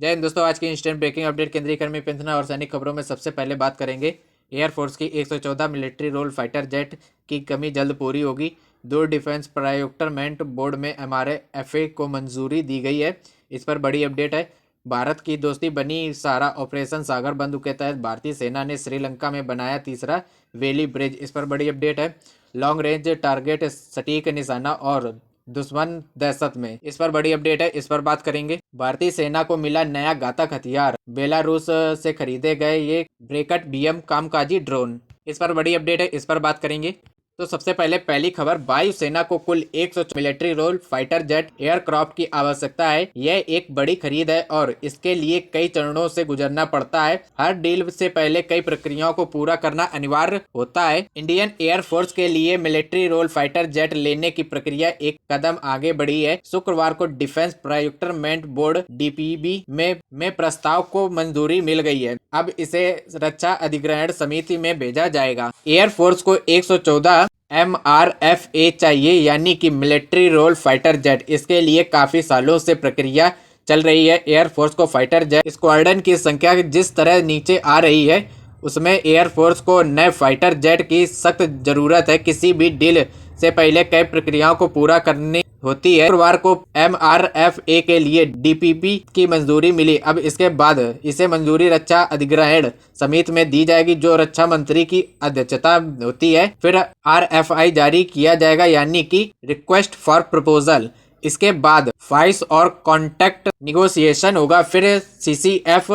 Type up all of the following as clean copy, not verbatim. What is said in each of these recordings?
जय हिंद दोस्तों। आज की इंस्टेंट ब्रेकिंग अपडेट केंद्रीय कर्मी पेंशनर और सैनिक खबरों में सबसे पहले बात करेंगे एयरफोर्स की 114 मिलिट्री रोल फाइटर जेट की कमी जल्द पूरी होगी। दो डिफेंस प्रोक्योरमेंट बोर्ड में MRFA को मंजूरी दी गई है। इस पर बड़ी अपडेट है। भारत की दोस्ती बनी सहारा ऑपरेशन सागर बंधु के तहत भारतीय सेना ने श्रीलंका में बनाया तीसरा वेली ब्रिज। इस पर बड़ी अपडेट है। लॉन्ग रेंज टारगेट सटीक निशाना और दुश्मन दहशत में। इस पर बड़ी अपडेट है, इस पर बात करेंगे। भारतीय सेना को मिला नया घातक हथियार, बेलारूस से खरीदे गए ये ब्रेकट BM कामकाजी ड्रोन। इस पर बड़ी अपडेट है, इस पर बात करेंगे। तो सबसे पहले पहली खबर, वायुसेना को कुल 100 military role fighter jet aircraft की आवश्यकता है। यह एक बड़ी खरीद है और इसके लिए कई चरणों से गुजरना पड़ता है। हर डील से पहले कई प्रक्रियाओं को पूरा करना अनिवार्य होता है। इंडियन एयरफोर्स के लिए मिलिट्री रोल फाइटर जेट लेने की प्रक्रिया एक कदम आगे बढ़ी है। शुक्रवार को डिफेंस प्रोक्योरमेंट बोर्ड DPB में प्रस्ताव को मंजूरी मिल गई है। अब इसे रक्षा अधिग्रहण समिति में भेजा जाएगा। एयरफोर्स को 114 MRFA चाहिए, यानी कि मिलिट्री रोल फाइटर जेट। इसके लिए काफी सालों से प्रक्रिया चल रही है। एयरफोर्स को फाइटर जेट स्क्वाड्रन की संख्या जिस तरह नीचे आ रही है, उसमें एयरफोर्स को नए फाइटर जेट की सख्त जरूरत है। किसी भी डील से पहले कई प्रक्रियाओं को पूरा करनी होती है। शुक्रवार को MRFA के लिए DPP की मंजूरी मिली। अब इसके बाद इसे मंजूरी रक्षा अधिग्रहण समिति में दी जाएगी, जो रक्षा मंत्री की अध्यक्षता होती है। फिर RFI जारी किया जाएगा, यानी कि रिक्वेस्ट फॉर प्रपोजल। इसके बाद फाइस और कॉन्ट्रैक्ट निगोशिएशन होगा। फिर CCF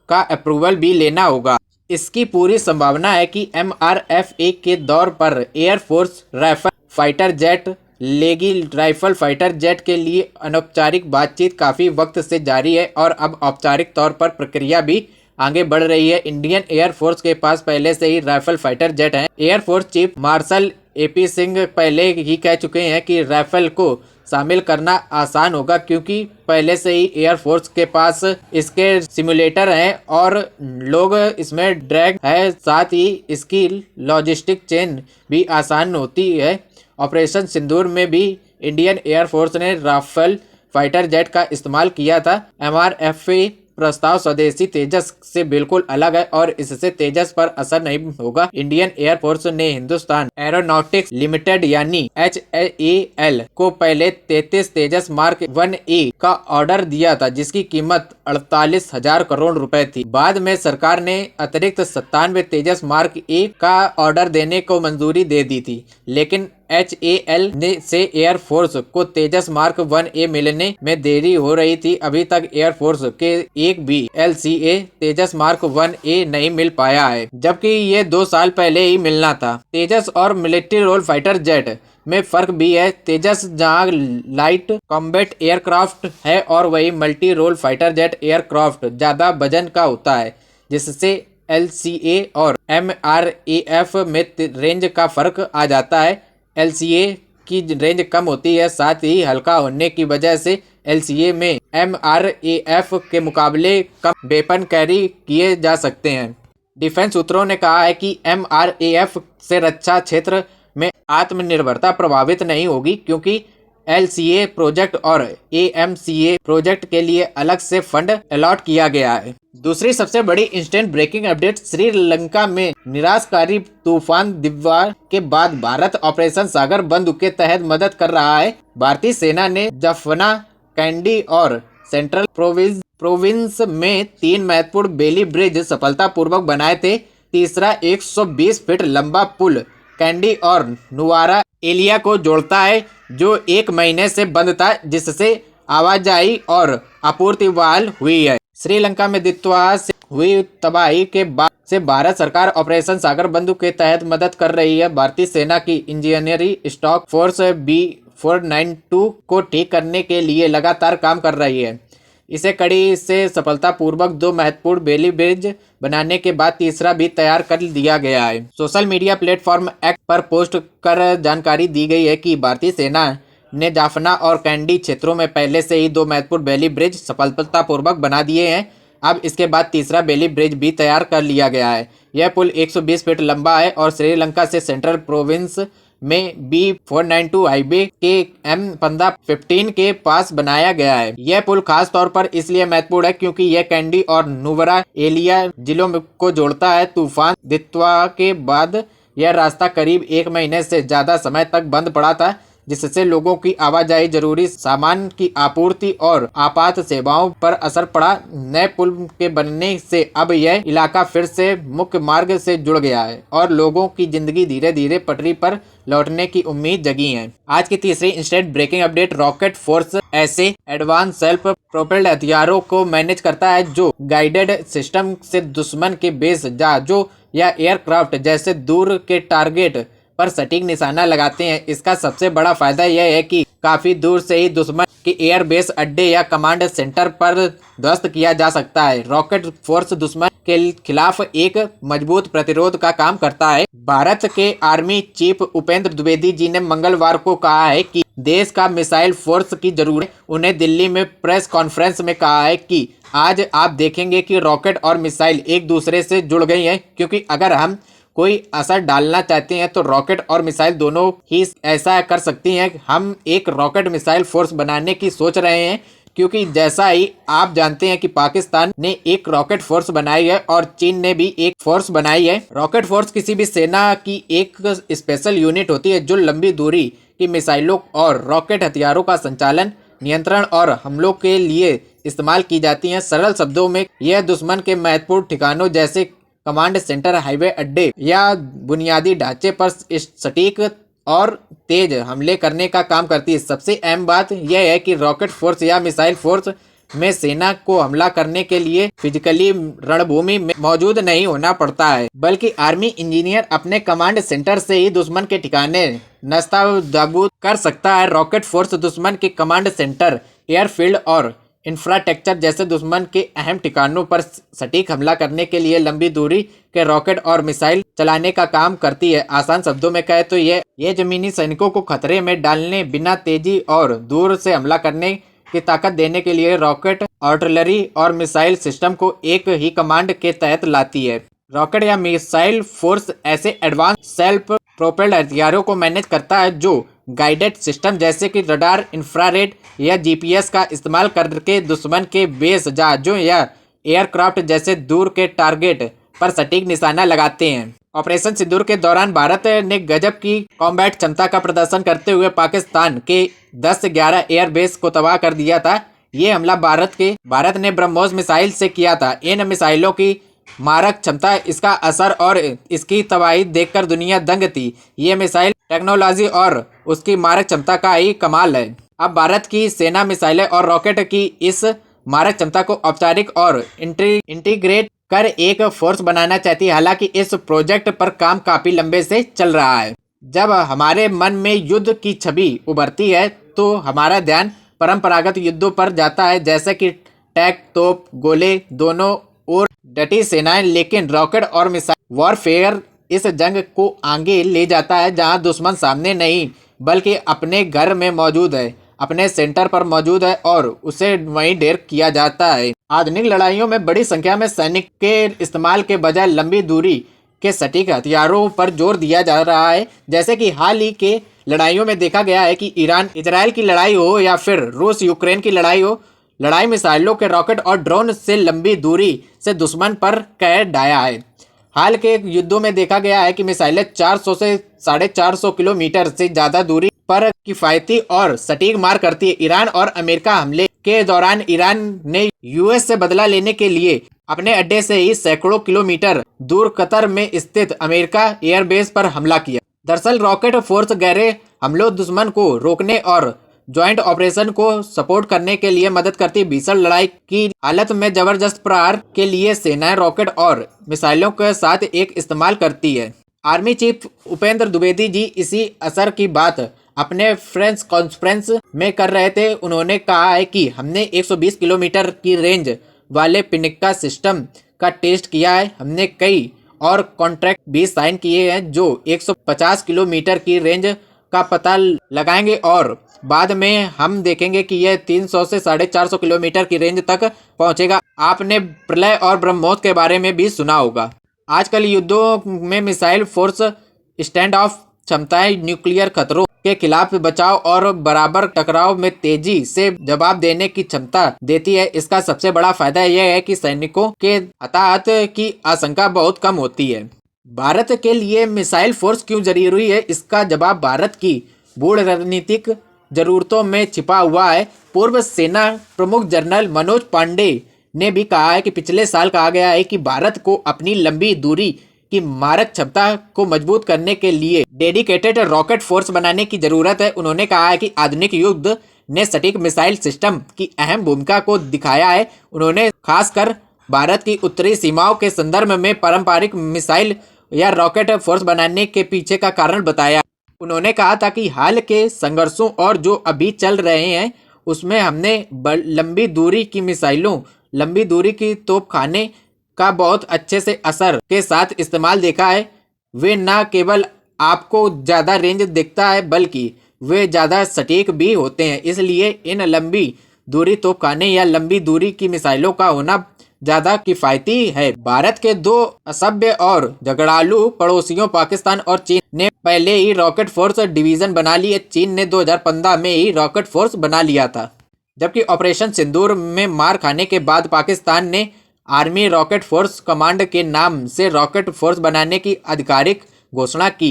का अप्रूवल भी लेना होगा। इसकी पूरी संभावना है कि MRFA के दौर पर एयरफोर्स राइफल फाइटर जेट लेगी। राइफल फाइटर जेट के लिए अनौपचारिक बातचीत काफी वक्त से जारी है और अब औपचारिक तौर पर प्रक्रिया भी आगे बढ़ रही है। इंडियन एयरफोर्स के पास पहले से ही राइफल फाइटर जेट हैं। Air force chief marshal AP Singh पहले ही कह चुके हैं कि राइफल को शामिल करना आसान होगा, क्योंकि पहले से ही एयरफोर्स के पास इसके सिमुलेटर हैं और लोग इसमें ड्रैग है। साथ ही इसकी लॉजिस्टिक चेन भी आसान होती है। ऑपरेशन सिंदूर में भी इंडियन एयरफोर्स ने राफेल फाइटर जेट का इस्तेमाल किया था। MRFA प्रस्ताव स्वदेशी तेजस से बिल्कुल अलग है और इससे तेजस पर असर नहीं होगा। इंडियन एयरफोर्स ने हिंदुस्तान एरोनॉटिक्स लिमिटेड यानी HAL को पहले 33 तेजस मार्क 1A का ऑर्डर दिया था, जिसकी कीमत 48,000 करोड़ रुपए थी। बाद में सरकार ने अतिरिक्त 97 तेजस मार्क A का ऑर्डर देने को मंजूरी दे दी थी, लेकिन HAL से एयरफोर्स को तेजस मार्क 1A मिलने में देरी हो रही थी। अभी तक एयरफोर्स के एक भी LCA तेजस मार्क 1A नहीं मिल पाया है, जबकि ये 2 साल पहले ही मिलना था। तेजस और मिलिट्री रोल फाइटर जेट में फर्क भी है। तेजस जहां लाइट कॉम्बैट एयरक्राफ्ट है और वही multi role fighter jet aircraft ज्यादा वजन का होता है, जिससे LCA और MRAF में रेंज का फर्क आ जाता है। LCA की रेंज कम होती है, साथ ही हल्का होने की वजह से LCA में MRAF के मुकाबले कम वेपन कैरी किए जा सकते हैं। डिफेंस सूत्रों ने कहा है कि MRAF से रक्षा क्षेत्र में आत्मनिर्भरता प्रभावित नहीं होगी, क्योंकि LCA प्रोजेक्ट और AMCA प्रोजेक्ट के लिए अलग से फंड अलॉट किया गया है। दूसरी सबसे बड़ी इंस्टेंट ब्रेकिंग अपडेट, श्रीलंका में निराशकारी तूफान दिव्या के बाद भारत ऑपरेशन सागर बंधु के तहत मदद कर रहा है। भारतीय सेना ने जाफना, कैंडी और सेंट्रल प्रोविंस में 3 महत्वपूर्ण बेली ब्रिज सफलतापूर्वक बनाए थे। तीसरा 120 फीट लंबा पुल कैंडी और नुवारा एलिया को जोड़ता है, जो 1 महीने से बंद था, जिससे आवाजाही और आपूर्ति बहाल हुई है। श्रीलंका में दित्वा से हुई तबाही के बाद से भारत सरकार ऑपरेशन सागर बंधु के तहत मदद कर रही है। भारतीय सेना की इंजीनियरिंग स्टॉक फोर्स B492 को ठीक करने के लिए लगातार काम कर रही है। इसे कड़ी से सफलतापूर्वक 2 महत्वपूर्ण बेली ब्रिज बनाने के बाद तीसरा भी तैयार कर दिया गया है। सोशल मीडिया प्लेटफॉर्म एक्ट पर पोस्ट कर जानकारी दी गई है कि भारतीय सेना ने जाफना और कैंडी क्षेत्रों में पहले से ही 2 महत्वपूर्ण बेली ब्रिज सफलतापूर्वक बना दिए हैं। अब इसके बाद तीसरा बेली ब्रिज भी तैयार कर लिया गया है। यह पुल 120 फीट लंबा है और श्रीलंका से सेंट्रल प्रोविंस में B492 हाईवे के M15 के पास बनाया गया है। यह पुल खास तौर पर इसलिए महत्वपूर्ण है क्योंकि यह कैंडी और नुब्रा एलिया जिलों को जोड़ता है। तूफान दित्वा के बाद यह रास्ता करीब 1 महीने से ज्यादा समय तक बंद पड़ा था, जिससे लोगों की आवाजाही, जरूरी सामान की आपूर्ति और आपात सेवाओं पर असर पड़ा। नए पुल के बनने से अब यह इलाका फिर से मुख्य मार्ग से जुड़ गया है और लोगों की जिंदगी धीरे धीरे पटरी पर लौटने की उम्मीद जगी है। आज की तीसरी instant breaking update. Rocket force ऐसे एडवांस सेल्फ प्रोपेल्ड हथियारों को मैनेज करता है जो गाइडेड सिस्टम से दुश्मन के बेस, जहाजों या एयरक्राफ्ट जैसे दूर के टारगेट पर सटीक निशाना लगाते हैं। इसका सबसे बड़ा फायदा यह है कि काफी दूर से ही दुश्मन के एयरबेस, अड्डे या कमांड सेंटर पर ध्वस्त किया जा सकता है। रॉकेट फोर्स दुश्मन के खिलाफ एक मजबूत प्रतिरोध का काम करता है। भारत के आर्मी चीफ उपेंद्र द्विवेदी जी ने मंगलवार को कहा है कि देश का मिसाइल फोर्स की जरूरत है। उन्हें दिल्ली में प्रेस कॉन्फ्रेंस में कहा है कि आज आप देखेंगे कि रॉकेट और मिसाइल एक दूसरे से जुड़ गई हैं, क्योंकि अगर हम कोई असर डालना चाहते हैं तो रॉकेट और मिसाइल दोनों ही ऐसा कर सकती हैं। हम एक रॉकेट मिसाइल फोर्स बनाने की सोच रहे हैं, क्योंकि जैसा ही आप जानते हैं कि पाकिस्तान ने एक रॉकेट फोर्स बनाई है और चीन ने भी एक फोर्स बनाई है। रॉकेट फोर्स किसी भी सेना की एक स्पेशल यूनिट होती है जो लंबी दूरी की मिसाइलों और रॉकेट हथियारों का संचालन, नियंत्रण और हमलों के लिए इस्तेमाल की जाती है। सरल शब्दों में यह दुश्मन के महत्वपूर्ण ठिकानों जैसे कमांड सेंटर, हाईवे अड्डे या बुनियादी ढांचे पर सटीक और तेज हमले करने का काम करती है। सबसे अहम बात यह है कि रॉकेट फोर्स या मिसाइल फोर्स में सेना को हमला करने के लिए फिजिकली रणभूमि में मौजूद नहीं होना पड़ता है, बल्कि आर्मी इंजीनियर अपने कमांड सेंटर से ही दुश्मन के ठिकाने नस्तानाबूद कर सकता है। रॉकेट फोर्स दुश्मन के कमांड सेंटर, एयरफील्ड और इंफ्रास्ट्रक्चर जैसे दुश्मन के अहम ठिकानों पर सटीक हमला करने के लिए लंबी दूरी के रॉकेट और मिसाइल चलाने का काम करती है। आसान शब्दों में कहे तो ये जमीनी सैनिकों को खतरे में डालने, बिना तेजी और दूर से हमला करने की ताकत देने के लिए रॉकेट, आर्टिलरी और मिसाइल सिस्टम को एक ही कमांड के तहत लाती है। रॉकेट या मिसाइल फोर्स ऐसे एडवांस सेल्फ प्रोपेल्ड हथियारों को मैनेज करता है जो गाइडेड सिस्टम जैसे कि रडार, इंफ्रारेड या जीपीएस का इस्तेमाल करके दुश्मन के बेस, जहाजों या एयरक्राफ्ट जैसे दूर के टारगेट पर सटीक निशाना लगाते हैं। ऑपरेशन सिंदूर के दौरान भारत ने गजब की कॉम्बैट क्षमता का प्रदर्शन करते हुए पाकिस्तान के 10 से 11 एयरबेस को तबाह कर दिया था। ये हमला भारत ने ब्रह्मोस मिसाइल से किया था। इन मिसाइलों की मारक क्षमता, इसका असर और इसकी तबाही देखकर दुनिया दंग थी। ये मिसाइल टेक्नोलॉजी और उसकी मारक क्षमता का ही कमाल है। अब भारत की सेना मिसाइलें और रॉकेट की इस मारक क्षमता को औपचारिक और इंटीग्रेट कर एक फोर्स बनाना चाहती है। हालांकि इस प्रोजेक्ट पर काम काफी लंबे से चल रहा है। जब हमारे मन में युद्ध की छवि उभरती है तो हमारा ध्यान परंपरागत युद्धों पर जाता है, जैसे कि टैंक, तोप, गोले, दोनों और डटी सेनाएं। लेकिन रॉकेट और मिसाइल वॉरफेयर इस जंग को आगे ले जाता है, जहां दुश्मन सामने नहीं बल्कि अपने घर में मौजूद है, अपने सेंटर पर मौजूद है और उसे वहीं ढेर किया जाता है। आधुनिक लड़ाइयों में बड़ी संख्या में सैनिक के इस्तेमाल के बजाय लंबी दूरी के सटीक हथियारों पर जोर दिया जा रहा है। जैसे कि हाल ही के लड़ाइयों में देखा गया है कि ईरान इजराइल की लड़ाई हो या फिर रूस यूक्रेन की लड़ाई हो, लड़ाई मिसाइलों के, रॉकेट और ड्रोन से लंबी दूरी से दुश्मन पर कहर ढाया है। हाल के युद्धों में देखा गया है कि मिसाइलें 400 से 450 किलोमीटर से ज्यादा दूरी पर किफायती और सटीक मार करती है। ईरान और अमेरिका हमले के दौरान ईरान ने यूएस से बदला लेने के लिए अपने अड्डे से ही सैकड़ों किलोमीटर दूर कतर में स्थित अमेरिका एयरबेस पर हमला किया। दरअसल रॉकेट फोर्स गहरे हमलों, दुश्मन को रोकने और ज्वाइंट ऑपरेशन को सपोर्ट करने के लिए मदद करती है। भीषण लड़ाई की हालत में जबरदस्त प्रहार के लिए सेनाएं रॉकेट और मिसाइलों के साथ एक इस्तेमाल करती है। आर्मी चीफ उपेंद्र द्विवेदी जी इसी असर की बात अपने प्रेस कॉन्फ्रेंस में कर रहे थे। उन्होंने कहा है कि हमने 120 किलोमीटर की रेंज वाले पिनिका सिस्टम का टेस्ट किया है। हमने कई और कॉन्ट्रैक्ट भी साइन किए हैं जो 150 किलोमीटर की रेंज का पता लगाएंगे और बाद में हम देखेंगे कि यह 300 से 450 किलोमीटर की रेंज तक पहुंचेगा। आपने प्रलय और ब्रह्मोस के बारे में भी सुना होगा। आजकल युद्धों में मिसाइल फोर्स स्टैंड ऑफ क्षमताएं न्यूक्लियर खतरों के खिलाफ बचाव और बराबर टकराव में तेजी से जवाब देने की क्षमता देती है। इसका सबसे बड़ा फायदा यह है कि सैनिकों के हताहत की आशंका बहुत कम होती है। भारत के लिए मिसाइल फोर्स क्यों जरूरी है, इसका जवाब भारत की गूढ़ रणनीतिक जरूरतों में छिपा हुआ है। पूर्व सेना प्रमुख जनरल मनोज पांडे ने भी कहा है कि पिछले साल कहा गया है कि भारत को अपनी लंबी दूरी की मारक क्षमता को मजबूत करने के लिए डेडिकेटेड रॉकेट फोर्स बनाने की जरूरत है। उन्होंने कहा है कि आधुनिक युद्ध ने सटीक मिसाइल सिस्टम की अहम भूमिका को दिखाया है। उन्होंने खासकर भारत की उत्तरी सीमाओं के संदर्भ में पारंपरिक मिसाइल या रॉकेट फोर्स बनाने के पीछे का कारण बताया। उन्होंने कहा था कि हाल के संघर्षों और जो अभी चल रहे हैं उसमें हमने लंबी दूरी की मिसाइलों, लंबी दूरी की तोपखाने का बहुत अच्छे से असर के साथ इस्तेमाल देखा है। वे न केवल आपको ज़्यादा रेंज दिखता है बल्कि वे ज़्यादा सटीक भी होते हैं। इसलिए इन लंबी दूरी तोपखाने या लंबी दूरी की मिसाइलों का होना ज़्यादा किफ़ायती है। भारत के दो असभ्य और झगड़ालू पड़ोसियों पाकिस्तान और चीन ने पहले ही रॉकेट फोर्स डिवीज़न बना ली है। चीन ने 2015 में ही रॉकेट फोर्स बना लिया था, जबकि ऑपरेशन सिंदूर में मार खाने के बाद पाकिस्तान ने आर्मी रॉकेट फोर्स कमांड के नाम से रॉकेट फोर्स बनाने की आधिकारिक घोषणा की।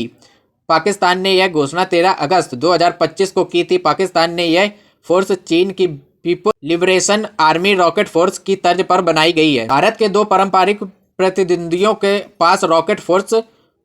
पाकिस्तान ने यह घोषणा 13 अगस्त 2025 को की थी। पाकिस्तान ने यह फोर्स चीन की people liberation army rocket force की तर्ज पर बनाई गई है। भारत के दो पारंपरिक प्रतिद्वंदियों के पास रॉकेट फोर्स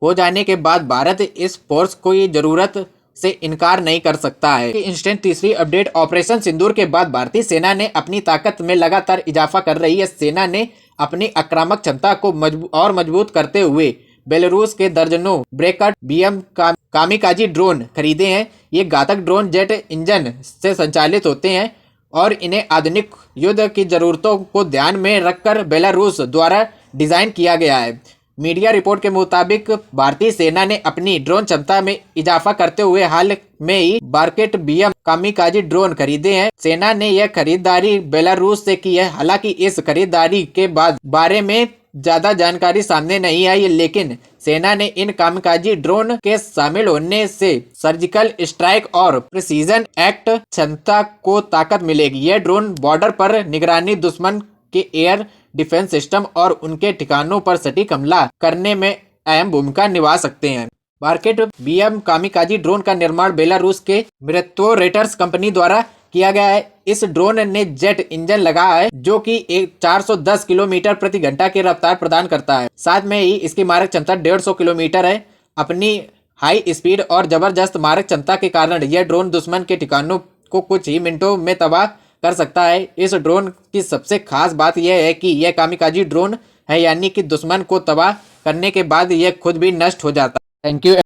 हो जाने के बाद भारत इस फोर्स की जरूरत से इनकार नहीं कर सकता है। इंस्टेंट तीसरी अपडेट, ऑपरेशन सिंदूर के बाद भारतीय सेना ने अपनी ताकत में लगातार इजाफा कर रही है। सेना ने अपनी आक्रामक क्षमता को मजबूत करते हुए बेलारूस के दर्जनों ब्रेकट BM कामिकाजी ड्रोन खरीदे हैं। ये घातक ड्रोन जेट इंजन से संचालित होते हैं और इन्हें आधुनिक युद्ध की जरूरतों को ध्यान में रखकर बेलारूस द्वारा डिजाइन किया गया है। मीडिया रिपोर्ट के मुताबिक भारतीय सेना ने अपनी ड्रोन क्षमता में इजाफा करते हुए हाल में ही बार्केट BM कामिकाजी ड्रोन खरीदे हैं। सेना ने यह खरीदारी बेलारूस से की है। हालांकि इस खरीदारी के बारे में ज्यादा जानकारी सामने नहीं आई, लेकिन सेना ने इन कामिकाजी ड्रोन के शामिल होने से सर्जिकल स्ट्राइक और प्रिसीजन एक्ट क्षमता को ताकत मिलेगी। यह ड्रोन बॉर्डर पर निगरानी, दुश्मन के एयर डिफेंस सिस्टम और उनके ठिकानों पर सटीक हमला करने में अहम भूमिका निभा सकते हैं। बार्केट BM कामिकाजी ड्रोन का निर्माण बेलारूस के मिरत्वो रेटर्स कंपनी द्वारा किया गया है। इस ड्रोन ने जेट इंजन लगा है जो कि 410 किलोमीटर प्रति घंटा की रफ्तार प्रदान करता है। साथ में ही इसकी मारक क्षमता 150 किलोमीटर है। अपनी हाई स्पीड और जबरदस्त मारक क्षमता के कारण यह ड्रोन दुश्मन के ठिकानों को कुछ ही मिनटों में तबाह कर सकता है। इस ड्रोन की सबसे खास बात यह है कि यह कामिकाजी ड्रोन है, यानी कि दुश्मन को तबाह करने के बाद यह खुद भी नष्ट हो जाता है। Thank you.